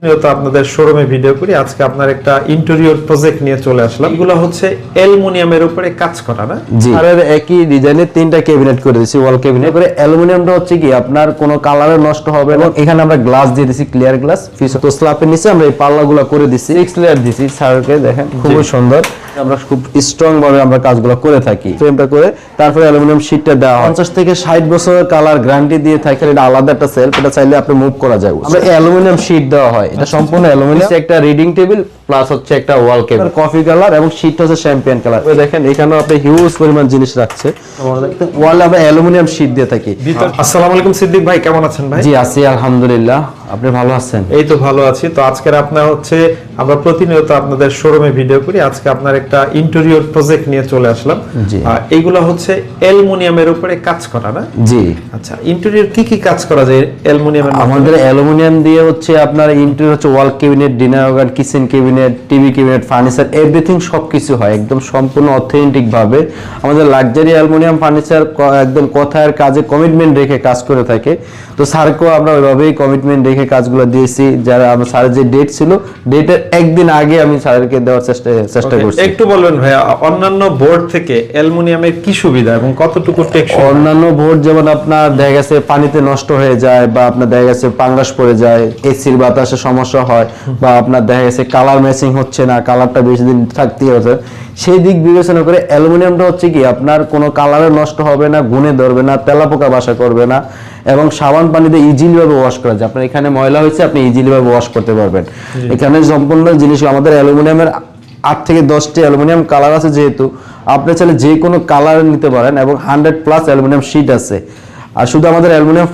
তো আপনাদের শোরুমে ভিডিও করি। আজকে আপনার একটা ইন্টেরিয়র প্রজেক্ট নিয়ে চলে আসলাম। এগুলো হচ্ছে অ্যালুমিনিয়ামের উপরে কাজ করা না? জি, আর একই ডিজাইনের তিনটা ক্যাবিনেট করে দিয়েছি, ওয়াল ক্যাবিনেট করে। অ্যালুমিনিয়ামটা হচ্ছে কি আপনার কোনো কালারে নষ্ট হবে না। এখানে আমরা গ্লাস দিয়ে দিয়েছি, ক্লিয়ার গ্লাস। তো স্ল্যাপের নিচে আমরা এই পাল্লাগুলো করে দিয়েছি, 6 লেয়ার দিয়েছি। স্যারকে দেখেন খুবই সুন্দর। আমরা খুব স্ট্রং ভাবে আমরা কাজগুলো করে থাকি। ফ্রেমটা করে তারপরে অ্যালুমিনিয়াম শীটটা দেওয়া হয়। 50 থেকে 60 বছরের কালার গ্যারান্টি দিয়ে থাকে। এটা আলাদা একটা সেলফ, এটা চাইলে আপনি মুভ করা যায়। আমরা অ্যালুমিনিয়াম শীট দেওয়া হয়, এটা সম্পূর্ণ অ্যালুমিনিয়াম। একটা রিডিং টেবিল প্লাস হচ্ছে একটা ওয়াল কেবিল, কফি কালার এবং শীট হচ্ছে চ্যাম্পিয়ন কালার। দেখেন এখানেও আপনি হিউজ পরিমাণ জিনিস রাখছে। ওয়ালে আমরা অ্যালুমিনিয়াম শীট দিয়ে থাকি। আসসালামু আলাইকুম সিদ্দিক ভাই, কেমন আছেন ভাই? জি আছি আলহামদুলিল্লাহ, আপনি ভালো আছেন? এই তো ভালো আছি। তো আজকের আপনার হচ্ছে আমরা প্রতিনিয়ত আপনাদের শোরুমে ভিডিও করি। আজকে আপনার একটা ইন্টেরিয়র প্রজেক্ট নিয়ে চলে আসলাম। এইগুলো হচ্ছে অ্যালুমিনিয়ামের উপরে কাজ করা না? জি। আচ্ছা, ইন্টেরিয়র কি কি কাজ করা যায় অ্যালুমিনিয়ামের? আমাদের অ্যালুমিনিয়াম দিয়ে হচ্ছে আপনার ইন্টেরিয়র হচ্ছে ওয়াল cabinet, dinner organ, kitchen cabinet, TV cabinet, furniture, everything সবকিছু হয় একদম সম্পূর্ণ অথেন্টিক ভাবে। আমাদের লাক্সারি অ্যালুমিনিয়াম ফার্নিচার একদম কথার কাজে কমিটমেন্ট রেখে কাজ করে থাকে। তো স্যারকেও আমরা ওইভাবেই কমিটমেন্ট রেখে কাজগুলো দিয়েছি। যারা আমার স্যারের যে ডেট ছিল, ডেটের একদিন আগে আমি স্যারকে দেওয়ার চেষ্টা করছি। একটু বলবেন ভাইয়া, অন্যান্য বোর্ড থেকে অ্যালুমিনিয়ামের কি সুবিধা এবং কতটুকু টেকসই? অন্যান্য বোর্ড যেমন আপনার দেখা গেছে পানিতে নষ্ট হয়ে যায়, বা আপনার দেখা গেছে পাঙ্গাস পড়ে যায়, এসির বাতাসে সমস্যা হয়, বা আপনার দেখা গেছে কালার ম্যাচিং হচ্ছে না, কালারটা বেশি দিন থাকতেই হচ্ছে। সেই দিক বিবেচনা করে অ্যালুমিনিয়ামটা হচ্ছে কি আপনার কোনো কালারে নষ্ট হবে না, গুণে ধরবে না, তেলাপোকা বাসা করবে না, এবং সাবান পানিতে ইজিলি ভাবে ওয়াশ করা যায়। আপনার এখানে ময়লা হয়েছে, আপনি ইজিলি ভাবে ওয়াশ করতে পারবেন। এখানে সম্পূর্ণ জিনিস আমাদের অ্যালুমিনিয়ামের 8 থেকে 10টি অ্যালুমিনিয়াম কালার আছে। যেহেতু আপনি চাইলে যে কোনো কালার নিতে পারেন, এবং 100+ অ্যালুমিনিয়াম শীট আছে। আর শুধু আমাদের অ্যালুমিনিয়াম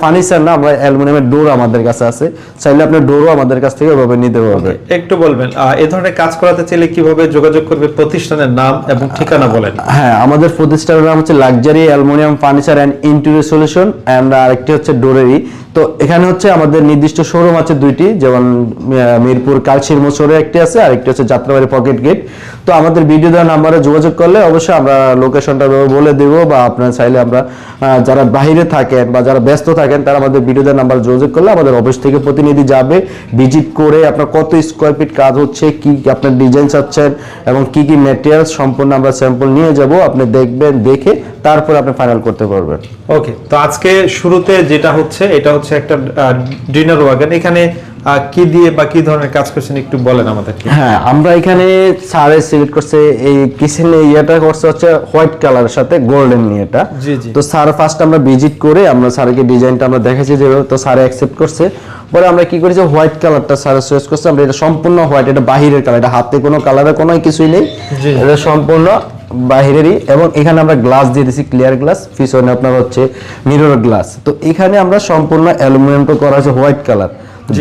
ফার্নিচার না, আমরা অ্যালুমিনিয়ামের ডোর আমাদের কাছে আছে, চাইলে আপনি ডোরও আমাদের কাছ থেকে ওইভাবে নিতে পারবেন। একটু বলবেন এই ধরনের কাজ করাতে চাইলে কিভাবে যোগাযোগ করবে? প্রতিষ্ঠানের নাম এবং ঠিকানা বলেন। হ্যাঁ, আমাদের প্রতিষ্ঠানের নাম হচ্ছে luxury aluminium furniture and interior solution, and আরেকটি হচ্ছে ডোরেরি। তো এখানে হচ্ছে আমাদের নির্দিষ্ট শোরুম আছে দুইটি, যেমন মিরপুর কালশির মোচরে একটি আছে, আর একটি হচ্ছে যাত্রাবাড়ি পকেট গেট। তো আমাদের ভিডিও দেওয়া নাম্বারে যোগাযোগ করলে অবশ্যই আমরা লোকেশনটা বলে দেব, বা আপনারা চাইলে আমরা যারা বাইরে থাকেন বা যারা ব্যস্ত থাকেন তারা আমাদের ভিডিও দেওয়া নাম্বারে যোগাযোগ করলে আমাদের অফিস থেকে প্রতিনিধি যাবে, ভিজিট করে আপনার কত স্কোয়ার ফিট কাজ হচ্ছে, কি আপনার ডিজাইন চাচ্ছেন এবং কি কি ম্যাটেরিয়াল সম্পূর্ণ আমরা স্যাম্পল নিয়ে যাব, আপনি দেখবেন, দেখে তারপর আপনি ফাইনাল করতে পারবেন। ওকে, তো আজকে শুরুতে যেটা হচ্ছে এটা হচ্ছে একটা ডিনার ওয়াগন। এখানে কি দিয়ে বা কি ধরনের কাজ করছেন একটু বলেন আমাদেরকে। হ্যাঁ, আমরা এখানে সারে সিলেক্ট করছে এই কিচেন এরিয়াটা করছে হচ্ছে হোয়াইট কালারের সাথে গোল্ডেন নিয়ে এটা। জি জি। তো স্যার ফার্স্ট আমরা ভিজিট করে আমরা স্যারকে ডিজাইনটা আমরা দেখাচ্ছি যেভাবে, তো স্যার অ্যাকসেপ্ট করছে। পরে আমরা কি করেছি, হোয়াইট কালারটা স্যার চয়েস করছে। আমরা এটা সম্পূর্ণ হোয়াইট, এটা বাহিরের কালার, এটা হাতে কোনো কালারের কোনো কিছুই নেই, এটা সম্পূর্ণ বাহিরেরই। এবং এখানে আমরা গ্লাস দিয়ে দিয়েছি, ক্লিয়ার গ্লাস, পিছনে আপনার হচ্ছে মিরর গ্লাস। তো এখানে আমরা সম্পূর্ণ অ্যালুমিনিয়ামটা করা হয়েছে হোয়াইট কালার।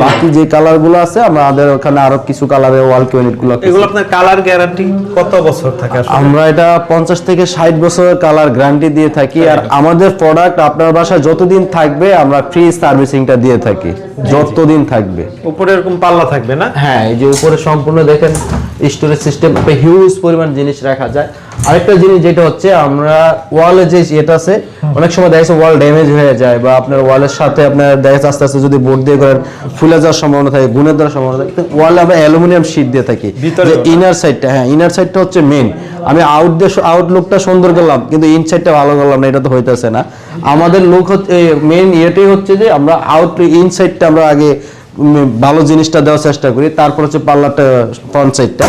বাকি যে কালার গুলো আছে আমাদের ওখানে আরো কিছু কালারের ওয়াল ক্যাবিনেট গুলো। এগুলো আপনার কালার গ্যারান্টি কত বছর থাকে? আমরা এটা 50 থেকে 60 বছরের কালার গ্যারান্টি দিয়ে থাকি। আর আমাদের প্রোডাক্ট আপনার বাসায় যতদিন থাকবে আমরা ফ্রি সার্ভিসিংটা দিয়ে থাকি, যতদিন থাকবে। উপরে এরকম পাল্লা থাকবে না? হ্যাঁ, এই যে উপরে সম্পূর্ণ দেখেন স্টোরেজ সিস্টেম, হিউজ পরিমাণ জিনিস রাখা যায়। আরেকটা জিনিস যেটা হচ্ছে, আমরা ওয়ালে যে এটা আছে, অনেক সময় দেখা যাচ্ছে ওয়াল ড্যামেজ হয়ে যায়, বা আপনার ওয়ালের সাথে আপনার দেখা যাচ্ছে আস্তে আস্তে যদি বোর্ড দিয়ে করেন ফুলে যাওয়ার সম্ভাবনা থাকে, গুণে দেওয়ার সম্ভাবনা থাকে। ওয়ালে আমরা অ্যালুমিনিয়াম শীট দিয়ে থাকি। যে ইনার সাইডটা, হ্যাঁ ইনার সাইডটা হচ্ছে মেইন। আমি আউটলুকটা সুন্দর করলাম কিন্তু ইনসাইডটা ভালো করলাম না, এটা তো হইতেছে না। আমাদের লুক হচ্ছে মেইন এটাই হচ্ছে যে আমরা ইনসাইডটা আমরা আগে ভালো জিনিসটা দেওয়ার চেষ্টা করি, তারপর হচ্ছে পাল্লাটা ফ্রন্ট সাইডটা।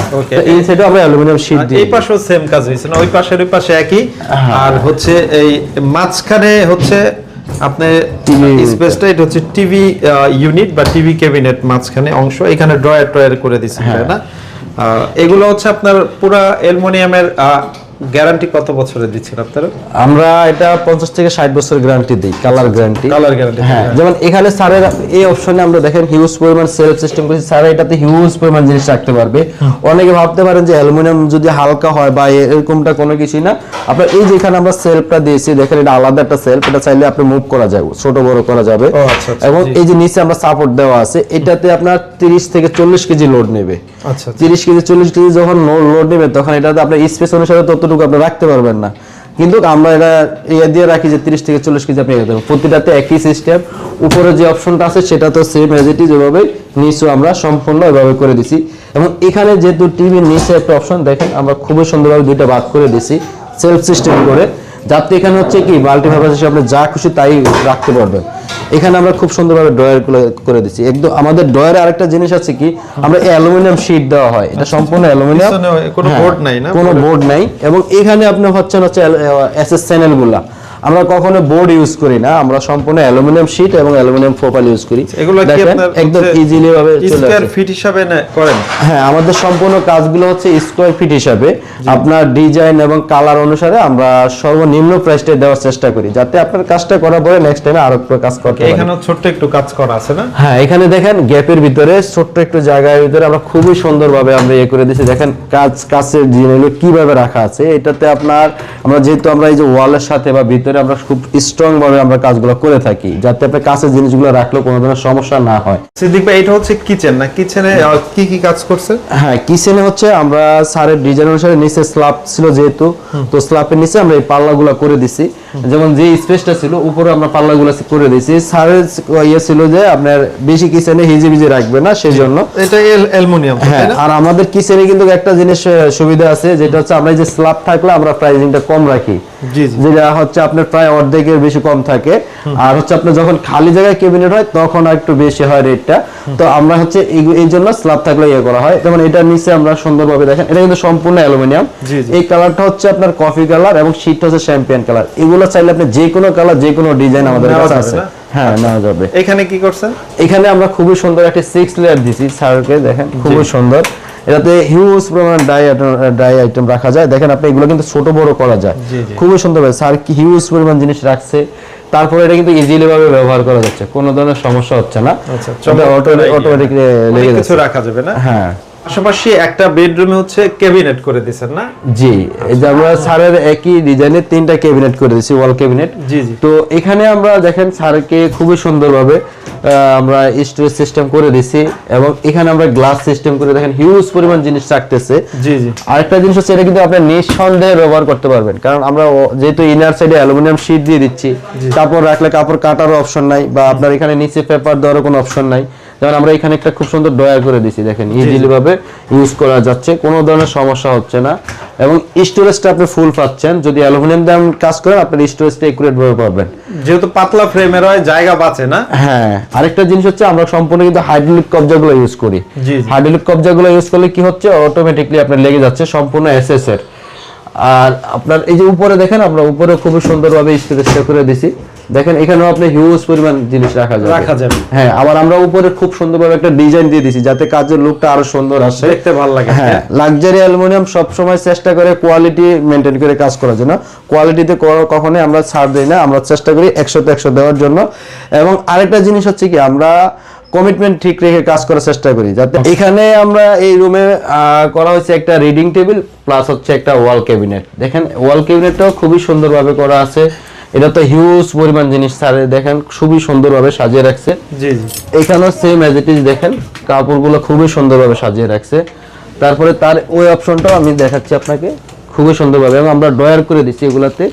এই সাইডে আমরা অ্যালুমিনিয়াম শীট দিই। এই পাশেও সেম কাজ হইছে না? ওই পাশের ওই পাশে একই। আর হচ্ছে এই মাঝখানে হচ্ছে আপনি স্পেসটা, এটা হচ্ছে টিভি ইউনিট বা টিভি ক্যাবিনেট মাঝখানে অংশ, এখানে ড্রয়ার করে দিয়েছেন না? এগুলো হচ্ছে আপনার পুরো অ্যালুমিনিয়ামের গ্যারান্টি কত বছরের দিচ্ছেন আপনারা? আমরা এটা 50 থেকে 60 বছরের গ্যারান্টি দিই, কালার গ্যারান্টি। হ্যাঁ, যেমন এখানে স্যারের এই অপশনে আমরা দেখেন হিউজ পরিমাণ সেলফ সিস্টেম করেছি। স্যার এটাতে হিউজ পরিমাণ জিনিস রাখতে পারবে। অনেকে ভাবতে পারেন যে অ্যালুমিনিয়াম যদি হালকা হয় বা এরকমটা কোনো কিছুই না। আপনার এই যে এখানে আমরা সেলফটা দিয়েছি, দেখেন এটা আলাদা একটা সেলফ, এটা চাইলে আপনি মুভ করা যাবে, ছোট বড় করা যাবে। এবং এই যে নিচে আমরা সাপোর্ট দেওয়া আছে, এটাতে আপনার 30 থেকে 40 কেজি লোড নেবে। 30 কেজি 40 কেজি যখন লোড নেবে তখন এটাতে আপনার স্পেস অনুসারে ততটুকু আপনি রাখতে পারবেন না। কিন্তু আমরা এটা ইয়ে দিয়ে রাখি যে 30 থেকে 40 কেজি আপনি নিতে পারবেন। প্রতিটাতে একই সিস্টেম, উপরে যে অপশনটা আছে সেটা তো সেম এজ ইট ইজ, ওইভাবে নিচেও আমরা সম্পূর্ণ এভাবে করে দিছি। এবং এখানে যেহেতু টিভির নিচে একটা অপশন দেখেন আমরা খুবই সুন্দরভাবে দুইটা ভাগ করে দিছি সেলফ সিস্টেম করে, যাতে এখানে হচ্ছে কি মাল্টিপারপাস হিসেবে আপনি যা খুশি তাই রাখতে পারবেন। এখানে আমরা খুব সুন্দরভাবে ড্রয়ার করে দিচ্ছি একদম। আমাদের ড্রয়ারে আরেকটা জিনিস আছে কি, আমরা অ্যালুমিনিয়াম শীট দেওয়া হয়, এটা সম্পূর্ণ অ্যালুমিনিয়াম, কোনো বোর্ড নাই না, কোনো বোর্ড নাই। এবং এখানে আপনি হচ্ছে এসএস চ্যানেল গুলা আমরা কখনো বোর্ড ইউজ করি না, আমরা সম্পূর্ণ অ্যালুমিনিয়াম শীট এবং অ্যালুমিনিয়াম প্রোফাইল ইউজ করি। এগুলো কি আপনার একদম ইজিলি ভাবে স্কয়ার ফিট হিসাবে করেন? হ্যাঁ, আমাদের সম্পূর্ণ কাজগুলো হচ্ছে স্কয়ার ফিট হিসাবে, আপনার ডিজাইন এবং কালার অনুসারে আমরা সর্বনিম্ন প্রাইসটা দেওয়ার চেষ্টা করি, যাতে আপনার কাজটা করার পরে নেক্সট টাইমে আরো একটু কাজ করতে পারেন। এখানে ছোট্ট একটু কাজ করা আছে না? হ্যাঁ, এখানে দেখেন গ্যাপের ভিতরে ছোট্ট একটু জায়গার ভিতরে আমরা খুবই সুন্দরভাবে আমরা ইয়ে করে দিয়েছি। দেখেন কাছের জিনিসগুলো কিভাবে রাখা আছে। এটাতে আপনার আমরা যেহেতু আমরা এই যে ওয়ালের সাথে বা ভিতরে আমরা খুব স্ট্রং ভাবে আমরা কাজগুলো করে থাকি, যাতে আপনার কাছের জিনিসগুলো রাখলেও কোনো ধরনের সমস্যা না হয়। সিদ্দিক ভাই, এটা হচ্ছে কিচেন না? কিচেনে কি কি কাজ করছে? হ্যাঁ, কিচেনে হচ্ছে আমরা সারের ডিজাইন অনুসারে নিচে স্ল্যাব ছিল যেহেতু, তো স্ল্যাবের নিচে আমরা এই পাল্লাগুলো করে দিছি। যেমন যে স্পেসটা ছিল উপরে আমরা পাল্লাগুলো করে দিছি। সারের ইয়ে ছিল যে আপনার বেশি কিচেনে হিজিবিজি রাখবে না, সেই জন্য এটা অ্যালুমিনিয়াম। হ্যাঁ, আর আমাদের কিচেনে কিন্তু একটা জিনিস সুবিধা আছে, যেটা হচ্ছে আমরা যে স্ল্যাব থাকলে আমরা প্রাইসিংটা কম রাখি, যেটা হচ্ছে আপনার প্রায় অর্ধেকের বেশি কম থাকে। আর হচ্ছে আপনার যখন খালি জায়গায় ক্যাবিনেট হয় তখন একটু বেশি হয় রেটটা। তো আমরা হচ্ছে এই জন্য স্ল্যাব থাকলে ইয়ে করা হয়। যেমন এটার নিচে আমরা সুন্দরভাবে দেখেন, এটা কিন্তু সম্পূর্ণ অ্যালুমিনিয়াম। এই কালারটা হচ্ছে আপনার কফি কালার এবং শীটটা হচ্ছে চ্যাম্পিয়ন কালার। এগুলো চাইলে আপনি যে কোনো কালার যে কোনো ডিজাইন আমাদের কাছে আছে। হ্যাঁ, নেওয়া যাবে। এখানে কি করছেন? এখানে আমরা খুবই সুন্দর একটা 6 লেয়ার দিছি স্যারকে, দেখেন খুবই সুন্দর। এটাতে হিউজ পরিমাণ ডাই আইটেম রাখা যায়। দেখেন আপনি এগুলো কিন্তু ছোট বড় করা যায়, খুবই সুন্দর ভাবে স্যার কি হিউজ পরিমাণ জিনিস রাখছে। তারপরে এটা কিন্তু ইজিলি ভাবে ব্যবহার করা যাচ্ছে, কোনো ধরনের সমস্যা হচ্ছে না। অটোমেটিক লেগে কিছু রাখা যাবে না। হ্যাঁ, পাশাপাশি একটা বেডরুমে হচ্ছে ক্যাবিনেট করে দিয়েছেন না? জি, এই যে আমরা স্যারের একই ডিজাইনের 3টা ক্যাবিনেট করে দিয়েছি, ওয়াল ক্যাবিনেট। জি জি। তো এখানে আমরা দেখেন স্যারকে খুবই সুন্দরভাবে আমরা স্টোরেজ সিস্টেম করে দিয়েছি, এবং এখানে আমরা গ্লাস সিস্টেম করে দেখেন হিউজ পরিমাণ জিনিস রাখতেছে। জি জি। আরেকটা জিনিস হচ্ছে এটা কিন্তু আপনি নিঃসন্দেহে ব্যবহার করতে পারবেন, কারণ আমরা যেহেতু ইনার সাইডে অ্যালুমিনিয়াম শীট দিয়ে দিচ্ছি, কাপড় রাখলে কাপড় কাটারও অপশন নাই, বা আপনার এখানে নিচে পেপার দেওয়ারও কোনো অপশন নাই। যেমন আমরা এখানে একটা খুব সুন্দর ড্রয়ার করে দিয়েছি, দেখেন ইজিলি ভাবে ইউজ করা যাচ্ছে, কোনো ধরনের সমস্যা হচ্ছে না। এবং স্টোরেজটা আপনি ফুল পাচ্ছেন। যদি অ্যালুমিনিয়াম দিয়ে কাজ করেন আপনার স্টোরেজটা একুরেট ভাবে পাবেন, যেহেতু পাতলা ফ্রেমের হয় জায়গা বাঁচে না। হ্যাঁ, আরেকটা জিনিস হচ্ছে আমরা সম্পূর্ণ কিন্তু হাইড্রোলিক কবজাগুলো ইউজ করি। হাইড্রোলিক কবজাগুলো ইউজ করলে কি হচ্ছে, অটোমেটিকলি আপনার লেগে যাচ্ছে সম্পূর্ণ এসএস এর। আর আপনার এই যে উপরে দেখেন, আমরা উপরে খুব সুন্দরভাবে স্টোরেজটা করে দিছি। দেখেন এখানেও আপনি হিউজ পরিমাণ জিনিস রাখা যাবে। হ্যাঁ, আবার আমরা উপরে খুব সুন্দরভাবে একটা ডিজাইন দিয়ে দিছি, যাতে কাজের লুকটা আরো সুন্দর আসে, দেখতে ভালো লাগে। হ্যাঁ, লাক্সারি অ্যালুমিনিয়াম সব সময় চেষ্টা করে কোয়ালিটি মেইনটেইন করে কাজ করার জন্য। কোয়ালিটিতে কখনোই আমরা ছাড় দেই না, আমরা চেষ্টা করি 100তে 100 দেওয়ার জন্য। এবং আরেকটা জিনিস হচ্ছে কি, আমরা কমিটমেন্ট ঠিক রেখে কাজ করার চেষ্টা করি, যাতে এখানে আমরা এই রুমে করা হয়েছে একটা রিডিং টেবিল প্লাস হচ্ছে একটা ওয়াল ক্যাবিনেট। দেখেন ওয়াল ক্যাবিনেটটাও খুবই সুন্দরভাবে করা আছে। এটা তো হিউজ পরিমাণ জিনিস স্যারে দেখেন খুবই সুন্দরভাবে সাজিয়ে রাখছে। জি জি। এখানেও সেম এজ ইট ইজ, দেখেন কাপড়গুলো খুবই সুন্দরভাবে সাজিয়ে রাখছে। তারপরে তার ওই অপশনটাও আমি দেখাচ্ছি আপনাকে খুবই সুন্দরভাবে, এবং আমরা ড্রয়ার করে দিচ্ছি এগুলাতে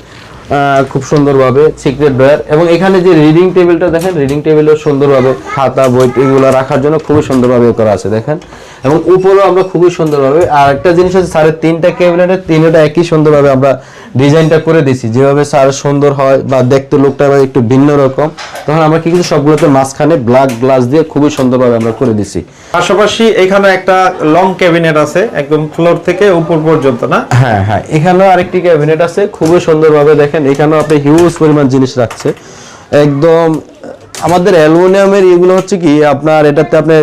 খুব সুন্দরভাবে সিক্রেট ড্রয়ার। এবং এখানে যে রিডিং টেবিলটা দেখেন, রিডিং টেবিলও সুন্দরভাবে খাতা বই এগুলো রাখার জন্য খুবই সুন্দরভাবে করা আছে দেখেন। এবং উপরেও আমরা খুবই সুন্দরভাবে, আর একটা জিনিস হচ্ছে স্যারের 3টা ক্যাবিনেটের 3টা একই সুন্দরভাবে আমরা ডিজাইনটা করে দিছি, যেভাবে স্যার সুন্দর হয় বা দেখতে লুকটা একটু ভিন্ন রকম। তখন আমরা কি কিছু সবগুলোতে মাঝখানে ব্ল্যাক গ্লাস দিয়ে খুবই সুন্দরভাবে আমরা করে দিছি। পাশাপাশি এখানে একটা লং ক্যাবিনেট আছে একদম ফ্লোর থেকে উপর পর্যন্ত না? হ্যাঁ হ্যাঁ, এখানেও আরেকটি ক্যাবিনেট আছে খুবই সুন্দরভাবে, দেখেন এখানেও আপনি হিউজ পরিমাণ জিনিস রাখছে একদম। আমাদের অ্যালুমিনিয়ামের এগুলো হচ্ছে কি আপনার এটাতে আপনি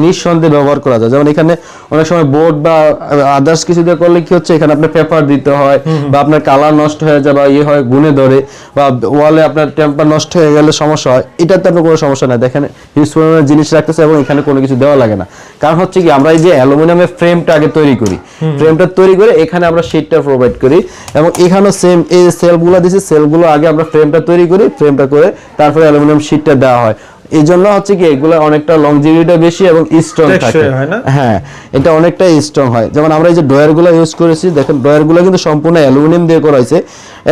নিঃসন্দেহে ব্যবহার করা যায়। যেমন এখানে অনেক সময় বোর্ড বা আদার্স কিছু দিয়ে করলে কি হচ্ছে, এখানে আপনার পেপার দিতে হয়, বা আপনার কালার নষ্ট হয়ে যায়, বা ইয়ে হয় গুনে ধরে, বা ওয়ালে আপনার টেম্পার নষ্ট হয়ে গেলে সমস্যা হয়। এটাতে আপনার কোনো সমস্যা নাই, দেখেন হিউজ পরিমাণের জিনিস রাখতেছে এবং এখানে কোনো কিছু দেওয়া লাগে না। কারণ হচ্ছে কি, আমরা এই যে অ্যালুমিনিয়ামের ফ্রেমটা আগে তৈরি করি, ফ্রেমটা তৈরি করে এখানে আমরা শীটটা প্রোভাইড করি, এবং এখানেও সেম এই সেলগুলো দিছি, সেলগুলো আগে আমরা ফ্রেমটা তৈরি করি, ফ্রেমটা করে তারপরে অ্যালুমিনিয়াম শীটটা দেওয়া হয়। এই জন্য হচ্ছে কি এগুলো অনেকটা লংজিভিটি বেশি এবং স্ট্রং থাকে, টেকসই হয় না? হ্যাঁ এটা অনেকটাই স্ট্রং হয়। যেমন আমরা এই যে ডয়ারগুলো ইউজ করেছি, দেখেন ডয়ারগুলো কিন্তু সম্পূর্ণ অ্যালুমিনিয়াম দিয়ে করা হয়েছে।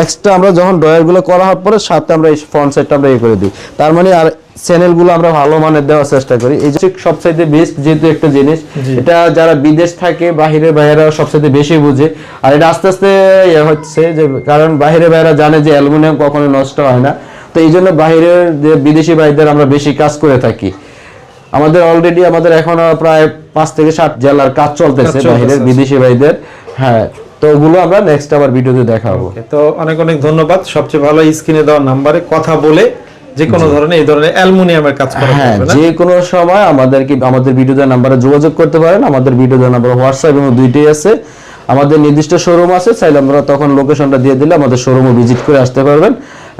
এক্সট্রা আমরা যখন ডয়ারগুলো করা হওয়ার পরে সাথে আমরা এই ফ্রন্ট সাইডটা আমরা করে দিই, তার মানে আর চ্যানেলগুলো আমরা ভালো মানের দেওয়ার চেষ্টা করি। এই যে সবচাইতে বেস্ট যেহেতু একটা জিনিস, এটা যারা বিদেশ থাকে বাহিরের ভাইয়েরা সবচাইতে বেশি বুঝে। আর এটা আস্তে আস্তে হচ্ছে যে কারণ বাহিরের ভাইয়েরা জানে যে অ্যালুমিনিয়াম কখনো নষ্ট হয় না, তো এই জন্য বাহিরের যে বিদেশি ভাইদের আমরা বেশি কাজ করে থাকি। আমাদের অলরেডি আমাদের এখনো প্রায় 5 থেকে 7 জেলার কাজ চলতেছে বাহিরের বিদেশি ভাইদের। হ্যাঁ, তো ওগুলো আমরা নেক্সট আবার ভিডিওতে দেখাবো। তো অনেক অনেক ধন্যবাদ। সবচেয়ে ভালো স্ক্রিনে দেওয়া নাম্বারে কথা বলে যে কোনো ধরনের এই ধরনের অ্যালুমিনিয়ামের কাজ করা হ্যাঁ, যাবে না? যে কোনো সময় আমাদের ভিডিও দেওয়ার নাম্বারে যোগাযোগ করতে পারেন। আমাদের ভিডিও দেওয়ার নাম্বার হোয়াটসঅ্যাপ এবং দুইটাই আছে। আমাদের নির্দিষ্ট শোরুম আছে, চাইলে আমরা তখন লোকেশনটা দিয়ে দিলে আমাদের শোরুমে ভিজিট করে আসতে পারবেন।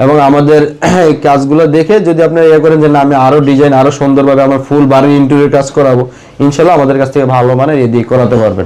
এবং আমাদের এই কাজগুলো দেখে যদি আপনারা ইয়ে করেন যে না আমি আরো ডিজাইন আরো সুন্দরভাবে আমার ফুল বাড়ির ইন্টেরিয়র কাজ করাবো, ইনশাআল্লাহ আমাদের কাছ থেকে ভালো মানের দিয়ে করাতে পারবেন।